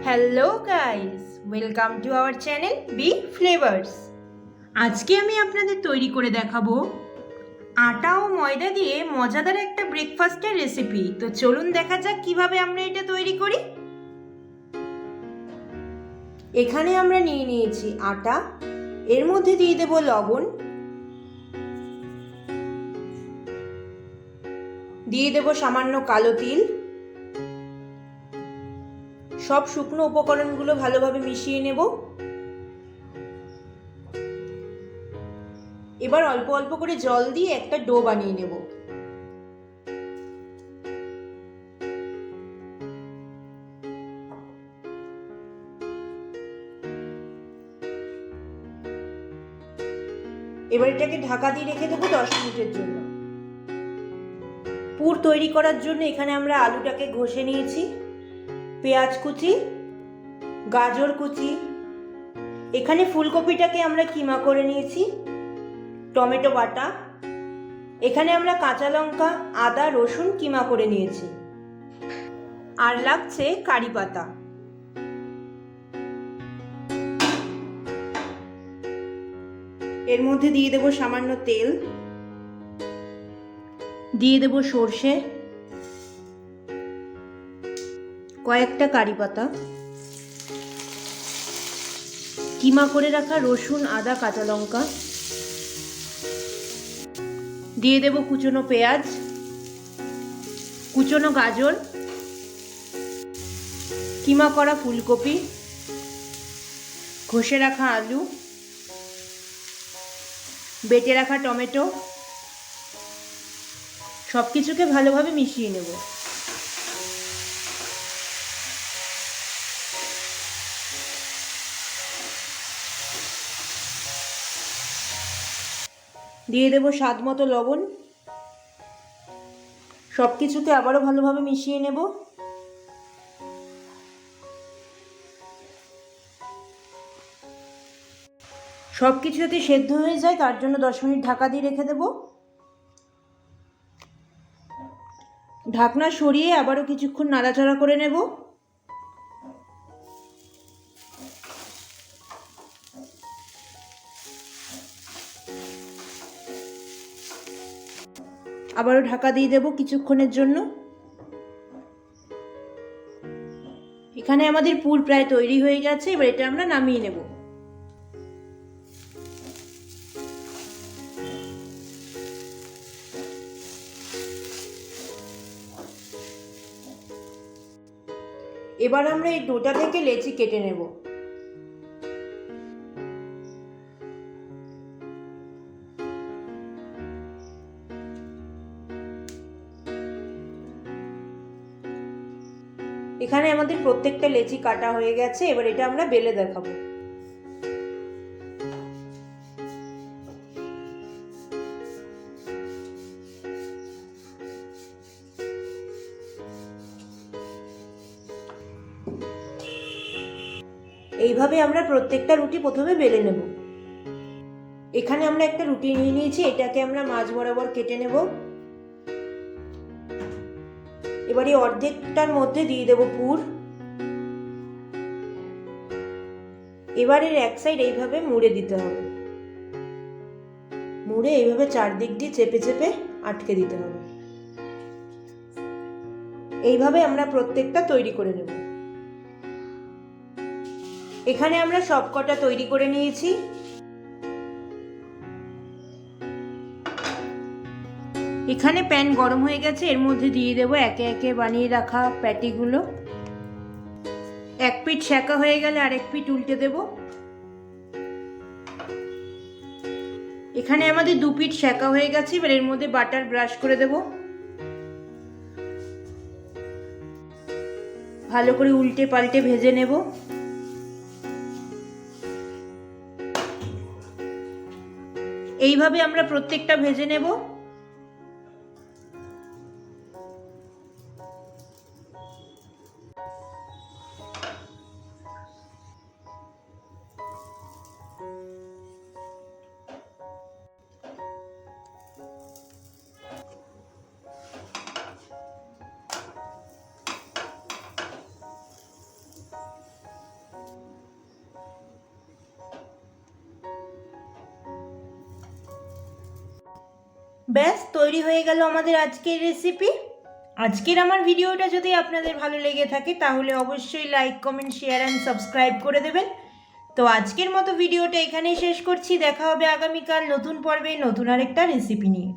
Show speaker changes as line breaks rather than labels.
Hello guys, welcome to our channel B flavours. আজকে আমি আপনাদের তৈরি করে দেখাবো আটা ও ময়দা দিয়ে মজাদার একটা ব্রেকফাস্টের রেসিপি। তো চলুন দেখা যাক কিভাবে আমরা এটা তৈরি করি। এখানে আমরা নিয়ে নিয়েছি আটা, এর মধ্যে দিয়ে দেব লবণ, দিয়ে দেব সামান্য কালো তিল। সব শুকনো উপকরণগুলো ভালোভাবে মিশিয়ে নেব। এবার অল্প অল্প করে জল দিয়ে একটা ডো বানিয়ে নেব। এবার এটাকে ঢাকা দিয়ে রেখে দেবো 10 মিনিটের জন্য। পুর তৈরি করার জন্য এখানে আমরা আলুটাকে ঘষে নিয়েছি, পেঁয়াজ কুচি, গাজর কুচি, এখানে ফুলকপিটাকে আমরা কিমা করে নিয়েছি, টমেটো বাটা, এখানে আমরা কাঁচা লঙ্কা, আদা, রসুন কিমা করে নিয়েছি, আর লাগছে কারি পাতা। এর মধ্যে দিয়ে দেব সামান্য তেল, দিয়ে দেব সর্ষে, কয়েকটা কারি পাতা, কিমা করে রাখা রসুন, আদা, কাঁচা লঙ্কা, দিয়ে দেব কুচনো পেঁয়াজ, কুচনো গাজর, কিমা করা ফুলকপি, ঘষে রাখা আলু, বেটে রাখা টমেটো, সব কিছুকে ভালোভাবে মিশিয়ে নেব। দিয়ে দেব স্বাদ মতো লবণ। সব কিছুকে আবারও ভালোভাবে মিশিয়ে নেব। সব কিছু যাতে সেদ্ধ হয়ে যায় তার জন্য 10 মিনিট ঢাকা দিয়ে রেখে দেব। ঢাকনা সরিয়ে আবারও কিছুক্ষণ নাড়াচাড়া করে নেব। আবারও ঢাকা দিয়ে দেব কিছুক্ষণের জন্য। এখানে আমাদের পুর প্রায় তৈরি হয়ে গেছে, এবার এটা আমরা নামিয়ে নেব। এবার আমরা এই ডোটা থেকে লেচি কেটে নেব। এখানে আমাদের প্রত্যেকটা লেচি কাটা হয়ে গেছে, এবার এটা আমরা বেলে দেখাবো। এইভাবে আমরা প্রত্যেকটা রুটি প্রথমে বেলে নেব। এখানে আমরা একটা রুটি নিয়ে নিয়েছি, এটাকে আমরা মাঝ বরাবর কেটে নেব। এবার এই অর্ধেকটার মধ্যে দিয়ে দেব পুর। এবার এর এক সাইড এইভাবে মুড়ে দিতে হবে, মুড়ে এইভাবে চারদিক দিয়ে চেপে চেপে আটকে দিতে হবে। এইভাবে আমরা প্রত্যেকটা তৈরি করে নেব। এখানে আমরা সবকটা তৈরি করে নিয়েছি। এখানে প্যান গরম হয়ে গেছে, এর মধ্যে দিয়ে দেব একে একে বানিয়ে রাখা প্যাটিগুলো। এক পিঠ সেঁকা হয়ে গেলে আরেক পিঠ উল্টে দেব। এখানে আমাদের দু পিঠ সেঁকা হয়ে গেছে, এবার এর মধ্যে বাটার ব্রাশ করে দেব। ভালো করে উল্টে পাল্টে ভেজে নেব। এইভাবে আমরা প্রত্যেকটা ভেজে নেব। ব্যাস তৈরি হয়ে গেল আমাদের আজকের রেসিপি। আজকের আমার ভিডিওটা যদি আপনাদের ভালো লেগে থাকে তাহলে অবশ্যই like, comment, share and subscribe করে দেবেন। তো আজকের মতো ভিডিওটা এখানেই শেষ করছি। দেখা হবে আগামীকাল নতুন পর্বে নতুন আরেকটা রেসিপি নিয়ে।